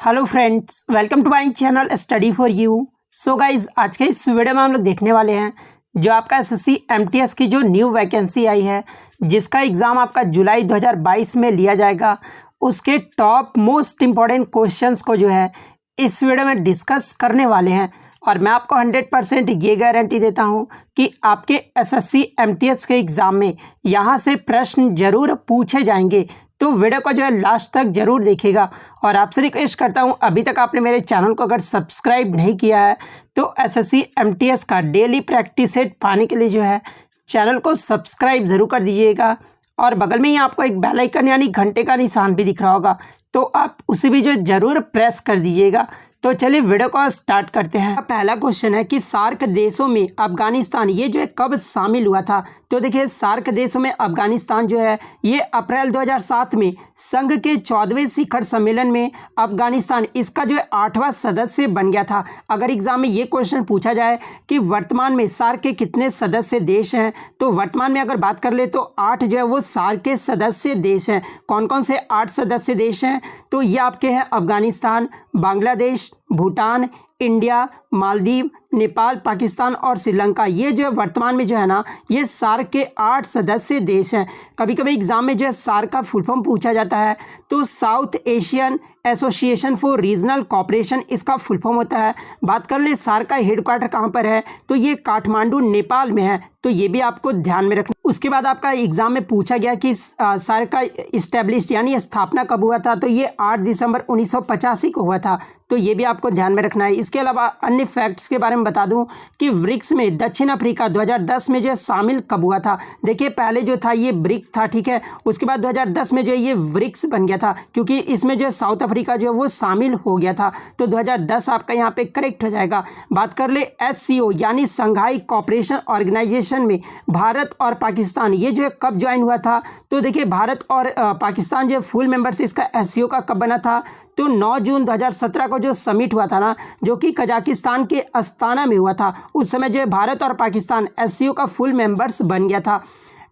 Hello friends, welcome to my channel study for you. So guys, आज के इस video में हम लोग देखने वाले हैं जो आपका एसएससी एमटीएस की जो न्यू वैकेंसी आई है, जिसका एग्ज़ाम आपका जुलाई 2022 में लिया जाएगा, उसके टॉप मोस्ट इम्पॉर्टेंट क्वेश्चंस को जो है इस वीडियो में डिस्कस करने वाले हैं। और मैं आपको 100% ये गारंटी देता हूँ कि आपके एसएससी एमटीएस के एग्ज़ाम में यहाँ से प्रश्न जरूर पूछे जाएंगे। तो वीडियो को जो है लास्ट तक जरूर देखिएगा। और आपसे रिक्वेस्ट करता हूँ, अभी तक आपने मेरे चैनल को अगर सब्सक्राइब नहीं किया है तो एसएससी एमटीएस का डेली प्रैक्टिस सेट पाने के लिए जो है चैनल को सब्सक्राइब ज़रूर कर दीजिएगा। और बगल में ही आपको एक बेल आइकन यानी घंटे का निशान भी दिख रहा होगा, तो आप उसे भी जो ज़रूर प्रेस कर दीजिएगा। तो चलिए वीडियो को स्टार्ट करते हैं। पहला क्वेश्चन है कि सार्क देशों में अफगानिस्तान ये जो है कब शामिल हुआ था। तो देखिए, सार्क देशों में अफगानिस्तान जो है ये अप्रैल 2007 में संघ के 14वें शिखर सम्मेलन में अफगानिस्तान इसका जो है 8वां सदस्य बन गया था। अगर एग्जाम में ये क्वेश्चन पूछा जाए कि वर्तमान में सार्क के कितने सदस्य देश हैं, तो वर्तमान में अगर बात कर ले तो 8 जो है वो सार्क के सदस्य देश हैं। कौन कौन से 8 सदस्य देश हैं? तो ये आपके हैं अफगानिस्तान, बांग्लादेश, भूटान, इंडिया, मालदीव, नेपाल, पाकिस्तान और श्रीलंका। ये जो है वर्तमान में जो है ना, ये सार्क के 8 सदस्य देश हैं। कभी कभी एग्जाम में जो है सार्क का फुल फॉर्म पूछा जाता है, तो south Asian association for regional cooperation इसका फुल फॉर्म होता है। बात कर ले सार्क का हेडक्वार्टर कहाँ पर है, तो ये काठमांडू नेपाल में है। तो ये भी आपको ध्यान में रखना। उसके बाद आपका एग्जाम में पूछा गया कि सार्क का इस्टेब्लिश यानी स्थापना कब हुआ था, तो ये 8 दिसंबर 1985 को हुआ था। तो ये भी आपको ध्यान में रखना है। इसके अलावा अन्य फैक्ट्स के बारे में बता दूं कि ब्रिक्स में दक्षिण अफ्रीका 2010 में जो है शामिल कब हुआ था। देखिए, पहले जो था ये ब्रिक था, ठीक है। उसके बाद 2010 में जो है ये ब्रिक्स बन गया था, क्योंकि इसमें जो है साउथ अफ्रीका जो है वो शामिल हो गया था। तो 2010 आपका यहाँ पे करेक्ट हो जाएगा। बात कर ले एससीओ यानी संघाई कोऑपरेशन ऑर्गेनाइजेशन में भारत और पाकिस्तान ये जो है कब ज्वाइन हुआ था। तो देखिए, भारत और पाकिस्तान जो फुल मेंबर्स इसका एससीओ का कब बना था, तो 9 जून 2017 को जो समिट हुआ था ना, जो कि कजाकिस्तान के अस्ताना में हुआ था, उस समय जो है भारत और पाकिस्तान एससीओ का फुल मेंबर्स बन गया था।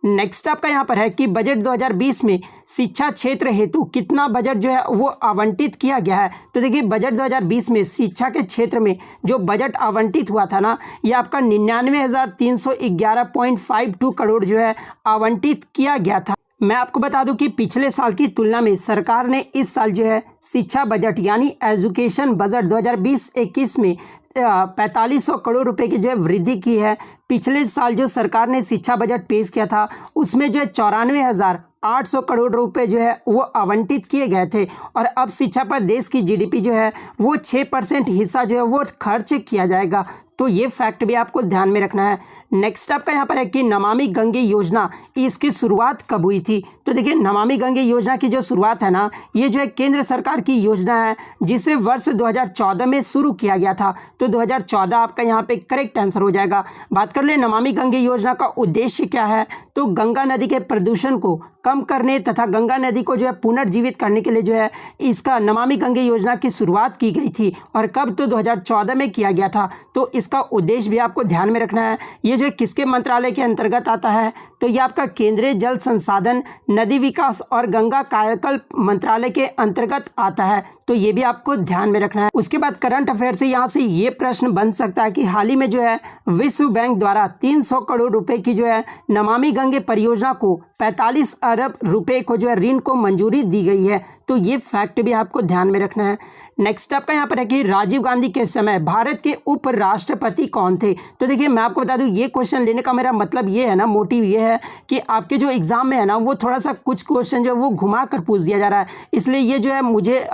नेक्स्ट आपका यहाँ पर है कि बजट 2020 में शिक्षा क्षेत्र हेतु कितना बजट जो है वो आवंटित किया गया है। तो देखिए, बजट 2020 में शिक्षा के क्षेत्र में जो बजट आवंटित हुआ था ना, ये आपका 99,311.52 करोड़ जो है आवंटित किया गया था। मैं आपको बता दूं कि पिछले साल की तुलना में सरकार ने इस साल जो है शिक्षा बजट यानी एजुकेशन बजट 2020-21 में 4500 करोड़ रुपए की जो है वृद्धि की है। पिछले साल जो सरकार ने शिक्षा बजट पेश किया था उसमें जो है 94,800 करोड़ रुपए जो है वो आवंटित किए गए थे। और अब शिक्षा पर देश की जीडीपी जो है वो 6% हिस्सा जो है वो खर्च किया जाएगा। तो ये फैक्ट भी आपको ध्यान में रखना है। नेक्स्ट आपका यहाँ पर है कि नमामि गंगे योजना इसकी शुरुआत कब हुई थी। तो देखिए, नमामि गंगे योजना की जो शुरुआत है ना, ये जो है केंद्र सरकार की योजना है, जिसे वर्ष 2014 में शुरू किया गया था। तो 2014 आपका यहाँ पे करेक्ट आंसर हो जाएगा। बात कर ले नमामि गंगे योजना का उद्देश्य क्या है, तो गंगा नदी के प्रदूषण को कम करने तथा गंगा नदी को जो है पुनर्जीवित करने के लिए जो है इसका नमामि गंगे योजना की शुरुआत की गई थी। और कब, तो 2014 में किया गया था। तो इसका उद्देश्य भी आपको ध्यान में रखना है। ये जो किसके मंत्रालय के अंतर्गत आता है, तो ये आपका केंद्रीय जल संसाधन, नदी विकास और गंगा कायाकल्प मंत्रालय के अंतर्गत आता है। तो ये भी आपको ध्यान में रखना है। उसके बाद करंट अफेयर से यहाँ से ये प्रश्न बन सकता है कि हाल ही में जो है विश्व बैंक द्वारा 300 करोड़ रुपए की जो है नमामि गंगे परियोजना को 45 अरब रुपए को जो है ऋण को मंजूरी दी गई है। तो ये फैक्ट भी आपको ध्यान में रखना है। नेक्स्ट आपका यहाँ पर है कि राजीव गांधी के समय भारत के उपराष्ट्रपति कौन थे। तो देखिए, मैं आपको बता दूं, ये क्वेश्चन लेने का मेरा मतलब ये है ना, मोटिव ये है कि आपके जो एग्जाम में है ना, वो थोड़ा सा कुछ क्वेश्चन जो है वो घुमा कर पूछ दिया जा रहा है, इसलिए ये जो है मुझे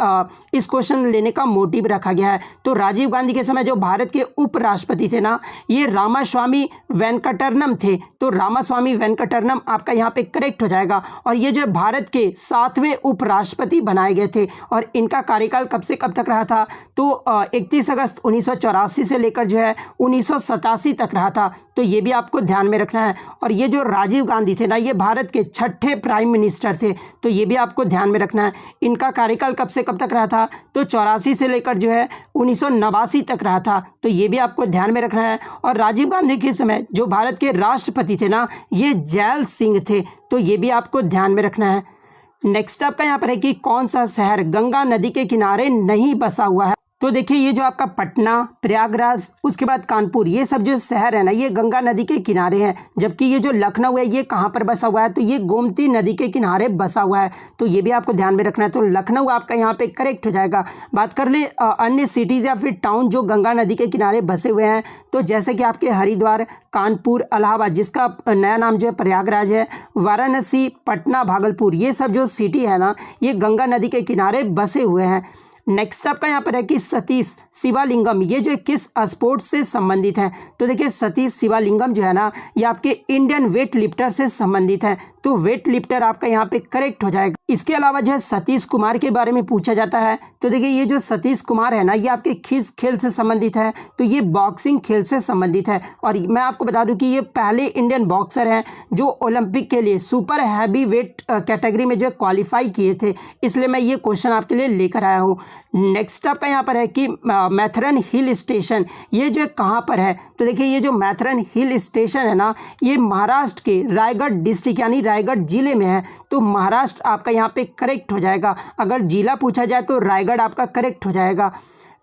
इस क्वेश्चन लेने का मोटिव रखा गया है। तो राजीव गांधी के समय जो भारत के उपराष्ट्रपति थे ना, ये रामास्वामी वेंकटरमन थे। तो रामास्वामी वेंकटरमन आपका यहाँ पे करेक्ट हो जाएगा। और ये जो है भारत के 7वें उपराष्ट्रपति बनाए गए थे। और इनका कार्यकाल कब से कब तक रहा था, तो 31 अगस्त 1984 से लेकर जो है 1987 तक रहा था। तो ये भी आपको ध्यान में रखना है। और ये जो राजीव गांधी थे ना, ये भारत के 6ठे प्राइम मिनिस्टर थे। तो ये भी आपको ध्यान में रखना है। इनका कार्यकाल कब से कब तक रहा था, तो 84 से लेकर जो है 1989 तक रहा था। तो ये भी आपको ध्यान में रखना है। और राजीव गांधी के समय जो भारत के राष्ट्रपति थे ना, ये जैल सिंह थे। तो ये भी आपको ध्यान में रखना है। नेक्स्ट आपका यहाँ पर है कि कौन सा शहर गंगा नदी के किनारे नहीं बसा हुआ है। तो देखिए ये जो आपका पटना, प्रयागराज, उसके बाद कानपुर, ये सब जो शहर है ना ये गंगा नदी के किनारे हैं। जबकि ये जो लखनऊ है ये कहाँ पर बसा हुआ है, तो ये गोमती नदी के किनारे बसा हुआ है। तो ये भी आपको ध्यान में रखना है। तो लखनऊ आपका यहाँ पे करेक्ट हो जाएगा। बात कर ले अन्य सिटीज़ या फिर टाउन जो गंगा नदी के किनारे बसे हुए हैं, तो जैसे कि आपके हरिद्वार, कानपुर, इलाहाबाद जिसका नया नाम जो है प्रयागराज है, वाराणसी, पटना, भागलपुर, ये सब जो सिटी है ना ये गंगा नदी के किनारे बसे हुए हैं। नेक्स्ट आपका यहाँ पर है कि सतीश शिवालिंगम, ये जो किस स्पोर्ट्स से संबंधित है। तो देखिए सतीश शिवालिंगम जो है ना ये आपके इंडियन वेट लिफ्टर से संबंधित है। तो वेट लिफ्टर आपका यहाँ पे करेक्ट हो जाएगा। इसके अलावा जो है सतीश कुमार के बारे में पूछा जाता है। तो देखिए ये जो सतीश कुमार है ना ये आपके किस खेल से संबंधित है, तो ये बॉक्सिंग खेल से संबंधित है। और मैं आपको बता दूं कि ये पहले इंडियन बॉक्सर हैं जो ओलंपिक के लिए सुपर हैवी वेट कैटेगरी में जो क्वालिफाई किए थे, इसलिए मैं ये क्वेश्चन आपके लिए लेकर आया हूँ। नेक्स्ट आपका यहाँ पर है कि मैथरन हिल स्टेशन, ये जो कहाँ पर है। तो देखिए ये जो मैथरन हिल स्टेशन है ना ये महाराष्ट्र के रायगढ़ डिस्ट्रिक्ट यानी रायगढ़ जिले में है। तो महाराष्ट्र आपका यहाँ पे करेक्ट हो जाएगा। अगर जिला पूछा जाए तो रायगढ़ आपका करेक्ट हो जाएगा।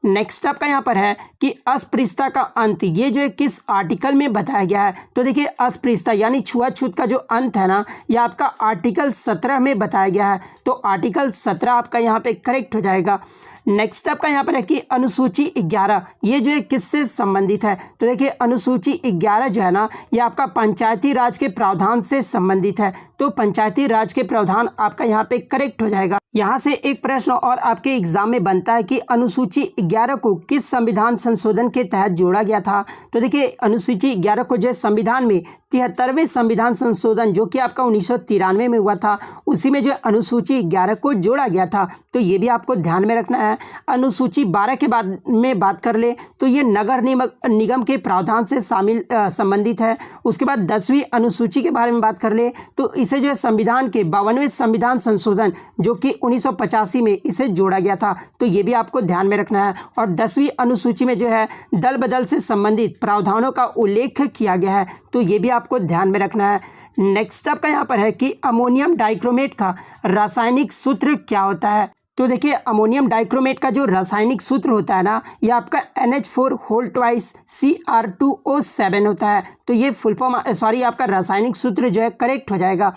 नेक्स्ट आपका यहाँ पर है कि अस्पृश्यता का अंत, ये जो किस आर्टिकल में बताया गया है। तो देखिए अस्पृश्यता यानी छुआछूत का जो अंत है ना ये आपका आर्टिकल 17 में बताया गया है। तो आर्टिकल 17 आपका यहाँ पे करेक्ट हो जाएगा। नेक्स्ट आपका यहाँ पर है कि अनुसूची 11, ये जो है किससे संबंधित है। तो देखिए अनुसूची 11 जो है ना ये आपका पंचायती राज के प्रावधान से संबंधित है। तो पंचायती राज के प्रावधान आपका यहाँ पे करेक्ट हो जाएगा। यहाँ से एक प्रश्न और आपके एग्जाम में बनता है कि अनुसूची 11 को किस संविधान संशोधन के तहत जोड़ा गया था। तो देखिए अनुसूची 11 को जो है संविधान में 73वें संविधान संशोधन जो कि आपका 1993 में हुआ था, उसी में जो अनुसूची 11 को जोड़ा गया था। तो ये भी आपको ध्यान में रखना है। अनुसूची 12 के बाद में बात कर ले तो ये नगर निगम के प्रावधान से संबंधित है। उसके बाद 10वीं अनुसूची के बारे में बात कर ले तो इसे जो है संविधान के 52वें संविधान संशोधन जो कि 1985 में इसे जोड़ा गया था। तो ये भी आपको ध्यान में रखना है। और 10वीं अनुसूची में जो है दल बदल से संबंधित प्रावधानों का उल्लेख किया गया है। तो ये भी आपको ध्यान में रखना है। नेक्स्ट आपका यहाँ पर है कि अमोनियम डाइक्रोमेट का रासायनिक सूत्र क्या होता है। तो देखिए अमोनियम डाइक्रोमेट का जो रासायनिक सूत्र होता है ना ये आपका NH4 होल ट्वाइस Cr2O7 होता है। तो ये फुल फॉर्म आपका रासायनिक सूत्र जो है करेक्ट हो जाएगा।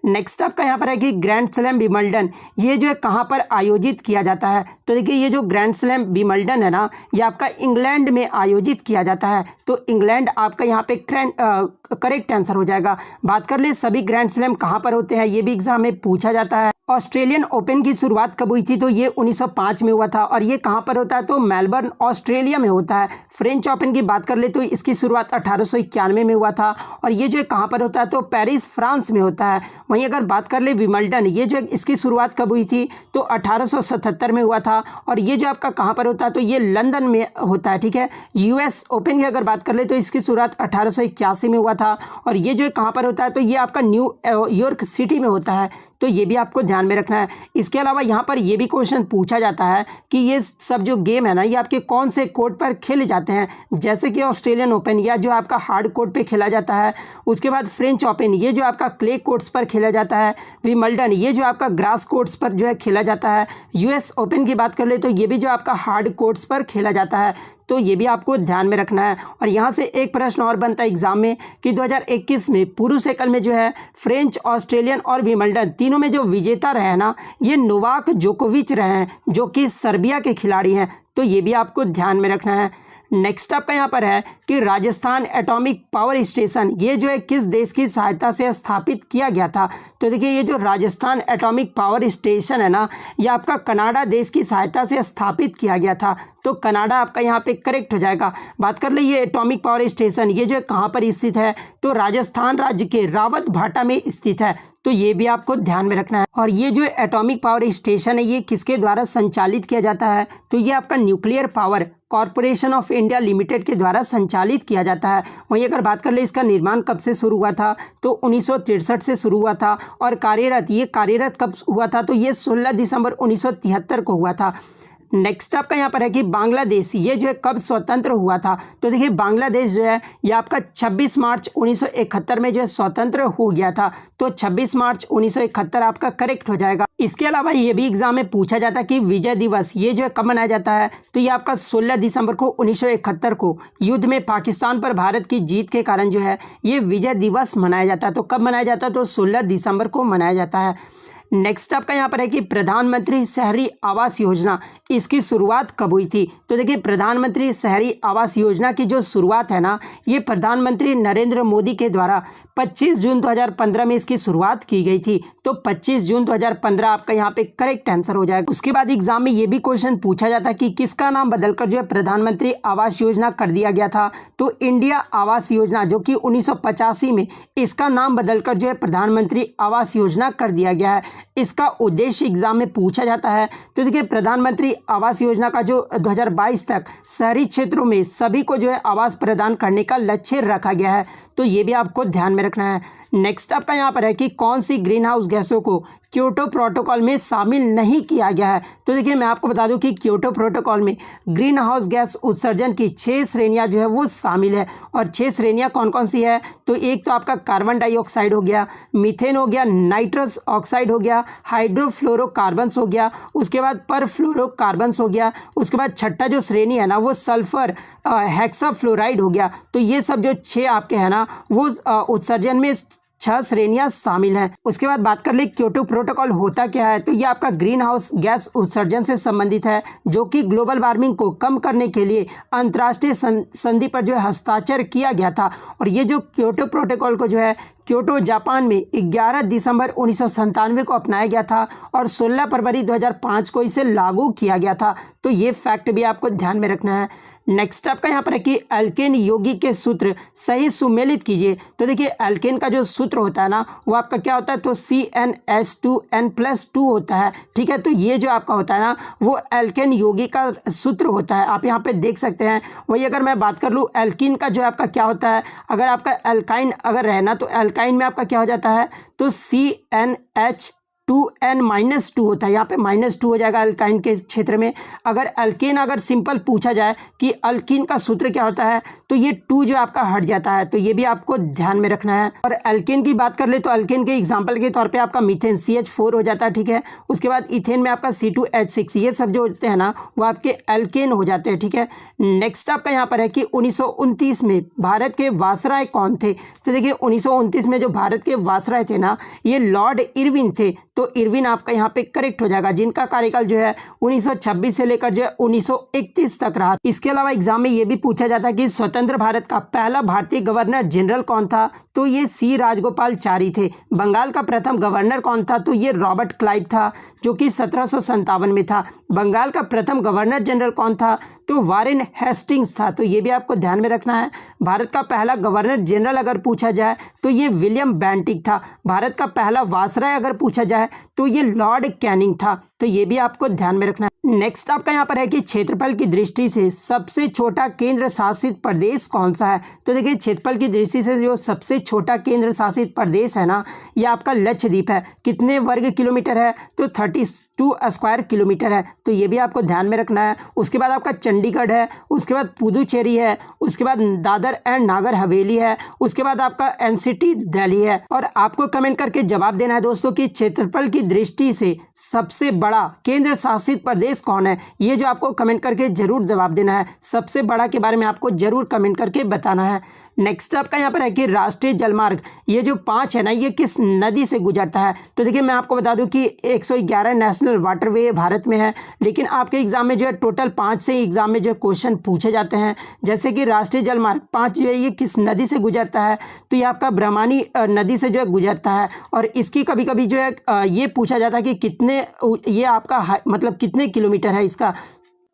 नेक्स्ट आपका यहाँ पर है कि ग्रैंड स्लैम विंबलडन, ये जो है कहाँ पर आयोजित किया जाता है। तो देखिए ये जो ग्रैंड स्लैम विंबलडन है ना ये आपका इंग्लैंड में आयोजित किया जाता है। तो इंग्लैंड आपका यहाँ पे करेक्ट आंसर हो जाएगा। बात कर ले सभी ग्रैंड स्लैम कहाँ पर होते हैं, ये भी एग्जाम में पूछा जाता है। ऑस्ट्रेलियन ओपन की शुरुआत कब हुई थी, तो ये 1905 में हुआ था और ये कहाँ पर होता है, तो मेलबर्न ऑस्ट्रेलिया में होता है। फ्रेंच ओपन की बात कर ले तो इसकी शुरुआत 1891 में हुआ था और ये जो है कहाँ पर होता है, तो पेरिस फ्रांस में होता है। वहीं अगर बात कर ले विंबलडन, ये जो इसकी शुरुआत कब हुई थी, तो 1877 में हुआ था और ये जो आपका कहाँ पर होता है, तो ये लंदन में होता है। ठीक है। US ओपन की अगर बात कर ले तो इसकी शुरुआत 1881 में हुआ था और ये जो है कहाँ पर होता है, तो ये आपका न्यू यॉर्क सिटी में होता है। तो ये भी आपको ध्यान में रखना है। इसके अलावा यहाँ पर ये भी क्वेश्चन पूछा जाता है कि ये सब जो गेम है ना ये आपके कौन से कोर्ट पर खेले जाते हैं, जैसे कि ऑस्ट्रेलियन ओपन या जो आपका हार्ड कोर्ट पे खेला जाता है। उसके बाद फ्रेंच ओपन ये जो आपका क्ले कोर्ट्स पर खेला जाता है। विंबलडन ये जो आपका ग्रास कोर्ट्स पर जो है खेला जाता है। US ओपन की बात कर ले तो ये भी जो आपका हार्ड कोर्ट्स पर खेला जाता है। तो ये भी आपको ध्यान में रखना है। और यहाँ से एक प्रश्न और बनता है एग्जाम में कि 2021 में पुरुष एकल में जो है फ्रेंच, ऑस्ट्रेलियन और विंबलडन तीनों में जो विजेता रहे ना ये नोवाक जोकोविच रहे हैं जो कि सर्बिया के खिलाड़ी हैं। तो ये भी आपको ध्यान में रखना है। नेक्स्ट आपका यहाँ पर है कि राजस्थान एटॉमिक पावर स्टेशन ये जो है किस देश की सहायता से स्थापित किया गया था। तो देखिए ये जो राजस्थान एटॉमिक पावर स्टेशन है ना ये आपका कनाडा देश की सहायता से स्थापित किया गया था। तो कनाडा आपका यहाँ पे करेक्ट हो जाएगा। बात कर ले ये एटॉमिक पावर स्टेशन ये जो है कहाँ पर स्थित है, तो राजस्थान राज्य के रावत भाटा में स्थित है। तो ये भी आपको ध्यान में रखना है। और ये जो एटॉमिक पावर स्टेशन है ये किसके द्वारा संचालित किया जाता है, तो ये आपका nuclear power corporation of India limited के द्वारा संचालित किया जाता है। वहीं अगर बात कर ले इसका निर्माण कब से शुरू हुआ था, तो 1963 से शुरू हुआ था और कार्यरत कब हुआ था, तो ये 16 दिसंबर 1973 को हुआ था। नेक्स्ट आपका यहाँ पर है कि बांग्लादेश ये जो है कब स्वतंत्र हुआ था। तो देखिए बांग्लादेश जो है ये आपका 26 मार्च 1971 में जो है स्वतंत्र हो गया था। तो 26 मार्च 1971 आपका करेक्ट हो जाएगा। इसके अलावा ये भी एग्जाम में पूछा जाता है कि विजय दिवस ये जो है कब मनाया जाता है। तो ये आपका 16 दिसंबर को 1971 को युद्ध में पाकिस्तान पर भारत की जीत के कारण जो है ये विजय दिवस मनाया जाता है। तो कब मनाया जाता है? तो 16 दिसंबर को मनाया जाता है। नेक्स्ट आपका यहाँ पर है कि प्रधानमंत्री शहरी आवास योजना इसकी शुरुआत कब हुई थी। तो देखिए प्रधानमंत्री शहरी आवास योजना की जो शुरुआत है ना ये प्रधानमंत्री नरेंद्र मोदी के द्वारा 25 जून 2015 में इसकी शुरुआत की गई थी। तो 25 जून 2015 आपका यहाँ पे करेक्ट आंसर हो जाएगा। उसके बाद एग्जाम में ये भी क्वेश्चन पूछा जाता है कि किसका नाम बदलकर जो है प्रधानमंत्री आवास योजना कर दिया गया था। तो इंडिया आवास योजना जो कि 1985 में इसका नाम बदलकर जो है प्रधानमंत्री आवास योजना कर दिया गया है। इसका उद्देश्य एग्जाम में पूछा जाता है। तो देखिए प्रधानमंत्री आवास योजना का जो 2022 तक शहरी क्षेत्रों में सभी को जो है आवास प्रदान करने का लक्ष्य रखा गया है। तो ये भी आपको ध्यान में रखना है। नेक्स्ट आपका यहाँ पर है कि कौन सी ग्रीन हाउस गैसों को क्योटो प्रोटोकॉल में शामिल नहीं किया गया है। तो देखिए मैं आपको बता दूं कि क्योटो प्रोटोकॉल में ग्रीन हाउस गैस उत्सर्जन की 6 श्रेणियां जो है वो शामिल है। और 6 श्रेणियां कौन कौन सी है? तो एक तो आपका कार्बन डाइऑक्साइड हो गया, मीथेन हो गया, नाइट्रस ऑक्साइड हो गया, हाइड्रोफ्लोरोकार्बन्स हो गया, उसके बाद परफ्लोरोकार्बन्स हो गया, उसके बाद छठा जो श्रेणी है ना वो सल्फर हेक्साफ्लोराइड हो गया। तो ये सब जो 6 आपके हैं ना वो उत्सर्जन में 6 श्रेणियां शामिल हैं। उसके बाद बात कर ले क्योटो प्रोटोकॉल होता क्या है। तो ये आपका ग्रीन हाउस गैस उत्सर्जन से संबंधित है जो कि ग्लोबल वार्मिंग को कम करने के लिए अंतर्राष्ट्रीय संधि पर जो है हस्ताक्षर किया गया था। और ये जो क्योटो प्रोटोकॉल को जो है क्योटो जापान में 11 दिसंबर 1997 को अपनाया गया था और 16 फरवरी 2005 को इसे लागू किया गया था। तो ये फैक्ट भी आपको ध्यान में रखना है। नेक्स्ट आपका यहाँ पर है कि एल्केन यौगिक के सूत्र सही सुमेलित कीजिए। तो देखिए एल्केन का जो सूत्र होता है ना वो आपका क्या होता है? तो CnH2n+2 होता है। ठीक है, तो ये जो आपका होता है ना वो एल्केन यौगिक का सूत्र होता है। आप यहाँ पे देख सकते हैं। वही अगर मैं बात कर लूँ एल्कीन का जो आपका क्या होता है, अगर आपका एल्काइन अगर रहना तो एल्काइन में आपका क्या हो जाता है? तो CnH2n-2 होता है। यहाँ पे -2 हो जाएगा अल्काइन के क्षेत्र में। अगर अल्केन अगर सिंपल पूछा जाए कि अल्कीन का सूत्र क्या होता है तो ये 2 जो आपका हट जाता है। तो ये भी आपको ध्यान में रखना है। और अल्केन की बात कर ले तो अल्केन के एग्जाम्पल के तौर पे आपका मीथेन CH4 हो जाता है। ठीक है, उसके बाद इथेन में आपका C2H6 ये सब जो होते हैं ना वो आपके अल्केन हो जाते हैं। ठीक है, नेक्स्ट आपका यहाँ पर है कि 1929 में भारत के वायसराय कौन थे। तो देखिए 1929 में जो भारत के वायसराय थे ना ये लॉर्ड इरविन थे। तो इरविन आपका यहाँ पे करेक्ट हो जाएगा, जिनका कार्यकाल जो है 1926 से लेकर जो है 1931 तक रहा। इसके अलावा एग्जाम में ये भी पूछा जाता है कि स्वतंत्र भारत का पहला भारतीय गवर्नर जनरल कौन था। तो ये C राजगोपालचारी थे। बंगाल का प्रथम गवर्नर कौन था। तो ये रॉबर्ट क्लाइव था जो कि 1757 में था। बंगाल का प्रथम गवर्नर जनरल कौन था। तो वारेन हेस्टिंग्स था। तो ये भी आपको ध्यान में रखना है। भारत का पहला गवर्नर जनरल अगर पूछा जाए तो ये विलियम बेंटिक था। भारत का पहला वायसराय अगर पूछा जाए तो ये लॉर्ड कैनिंग था। तो ये भी आपको ध्यान में रखना है। नेक्स्ट आपका यहाँ पर है कि क्षेत्रफल की दृष्टि से सबसे छोटा केंद्र शासित प्रदेश कौन सा है। तो देखिए क्षेत्रफल की दृष्टि से जो सबसे छोटा केंद्र शासित प्रदेश है ना ये आपका लक्षद्वीप है। कितने वर्ग किलोमीटर है। तो 32 स्क्वायर किलोमीटर है। तो ये भी आपको ध्यान में रखना है। उसके बाद आपका चंडीगढ़ है, उसके बाद पुदुचेरी है, उसके बाद दादर एंड नागर हवेली है, उसके बाद आपका NCT दिल्ली है। और आपको कमेंट करके जवाब देना है दोस्तों कि क्षेत्रफल की दृष्टि से सबसे बड़ा केंद्र शासित प्रदेश कौन है। ये जो आपको कमेंट करके जरूर जवाब देना है। सबसे बड़ा के बारे में आपको जरूर कमेंट करके बताना है। नेक्स्ट आपका यहाँ पर है कि राष्ट्रीय जलमार्ग ये जो 5 है ना ये किस नदी से गुजरता है। तो देखिए मैं आपको बता दूं कि 111 नेशनल वाटरवे भारत में है, लेकिन आपके एग्जाम में जो है टोटल 5 से एग्जाम में जो है क्वेश्चन पूछे जाते हैं। जैसे कि राष्ट्रीय जलमार्ग 5 जो है ये किस नदी से गुजरता है। तो ये आपका ब्रह्मणी नदी से जो है गुजरता है। और इसकी कभी कभी जो है ये पूछा जाता है कि कितने ये आपका मतलब कितने किलोमीटर है इसका।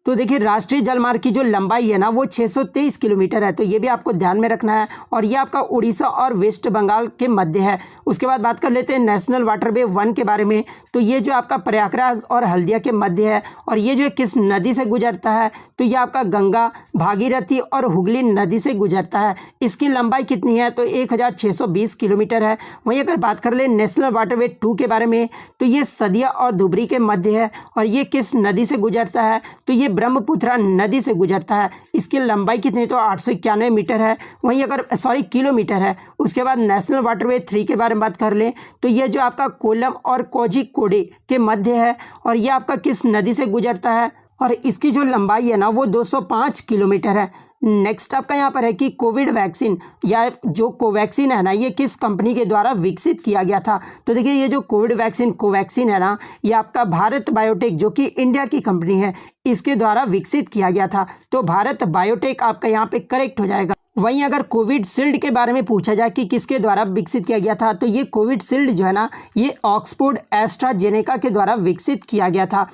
तो देखिए राष्ट्रीय जलमार्ग की जो लंबाई है ना वो 623 किलोमीटर है, तो ये भी आपको ध्यान में रखना है। और ये आपका उड़ीसा और वेस्ट बंगाल के मध्य है। उसके बाद बात कर लेते हैं नेशनल वाटरवे 1 के बारे में। तो ये जो आपका प्रयागराज और हल्दिया के मध्य है, और ये जो किस नदी से गुजरता है, तो ये आपका गंगा, भागीरथी और हुगली नदी से गुजरता है। इसकी लंबाई कितनी है, तो 1620 किलोमीटर है। वहीं अगर बात कर ले नेशनल वाटरवे 2 के बारे में, तो ये सदिया और धुबरी के मध्य है, और ये किस नदी से गुजरता है, तो ये ब्रह्मपुत्रा नदी से गुजरता है। इसकी लंबाई कितनी, तो 891 मीटर है। वहीं अगर किलोमीटर है। उसके बाद नेशनल वाटरवे 3 के बारे में बात कर लें, तो ये जो आपका कोल्लम और कोझिकोडे के मध्य है, और ये आपका किस नदी से गुजरता है, और इसकी जो लंबाई है ना वो 205 किलोमीटर है। नेक्स्ट आपका यहाँ पर है कि कोविड वैक्सीन या जो कोवैक्सीन है ना, ये किस कंपनी के द्वारा विकसित किया गया था। तो देखिए ये जो कोविड वैक्सीन कोवैक्सीन है ना, ये आपका भारत बायोटेक जो कि इंडिया की कंपनी है, इसके द्वारा विकसित किया गया था। तो भारत बायोटेक आपका यहाँ पे करेक्ट हो जाएगा। वहीं अगर कोविड शील्ड के बारे में पूछा जाए कि किसके द्वारा विकसित किया गया था, तो ये कोविड शील्ड जो है ना, ये ऑक्सफोर्ड एस्ट्राजेनेका के द्वारा विकसित किया गया था।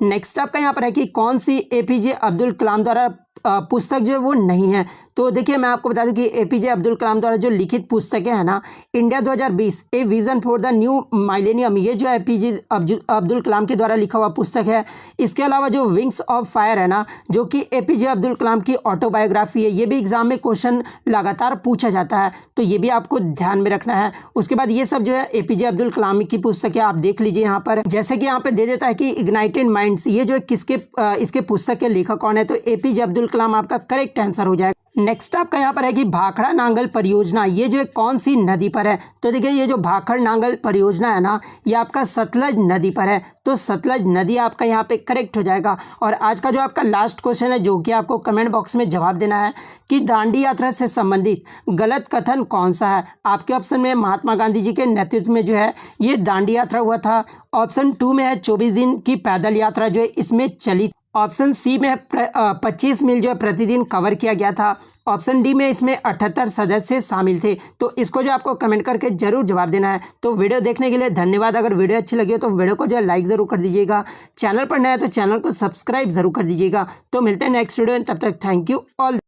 नेक्स्ट आपका यहाँ पर है कि कौन सी एपीजे अब्दुल कलाम द्वारा पुस्तक जो है वो नहीं है। तो देखिए मैं आपको बता दूं कि एपीजे अब्दुल कलाम द्वारा जो लिखित पुस्तकें हैं ना, India 2020 a vision for the new millennium, ये जो एपीजे अब्दुल कलाम के द्वारा लिखा हुआ पुस्तक है। इसके अलावा जो विंग्स ऑफ फायर है ना, जो कि एपीजे अब्दुल कलाम की ऑटोबायोग्राफी है, ये भी एग्जाम में क्वेश्चन लगातार पूछा जाता है, तो ये भी आपको ध्यान में रखना है। उसके बाद ये सब जो है एपीजे अब्दुल कलाम की पुस्तकें आप देख लीजिए यहाँ पर। जैसे कि यहाँ पे दे देता है कि इग्नाइटेड माइंड्स, ये जो किसके इसके पुस्तक के लेखक कौन है, तो एपीजे अब्दुल कलाम आपका करेक्ट आंसर हो जाएगा। नेक्स्ट आपका यहाँ पर है कि भाखड़ा नांगल परियोजना, ये जो है कौन सी नदी पर है। तो देखिए ये जो भाखड़ नांगल परियोजना है ना, ये आपका सतलज नदी पर है। तो सतलज नदी आपका यहाँ पे करेक्ट हो जाएगा। और आज का जो आपका लास्ट क्वेश्चन है, जो कि आपको कमेंट बॉक्स में जवाब देना है कि दांडी यात्रा से संबंधित गलत कथन कौन सा है। आपके ऑप्शन में महात्मा गांधी जी के नेतृत्व में जो है ये दांडी यात्रा हुआ था। ऑप्शन 2 में है 24 दिन की पैदल यात्रा जो है इसमें चली। ऑप्शन सी में 25 मील जो है प्रतिदिन कवर किया गया था। ऑप्शन डी में इसमें 78 सदस्य शामिल थे। तो इसको जो आपको कमेंट करके जरूर जवाब देना है। तो वीडियो देखने के लिए धन्यवाद। अगर वीडियो अच्छी लगी हो तो वीडियो को जो है लाइक ज़रूर कर दीजिएगा। चैनल पर नया है तो चैनल को सब्सक्राइब जरूर कर दीजिएगा। तो मिलते हैं नेक्स्ट वीडियो में, तब तक थैंक यू ऑल।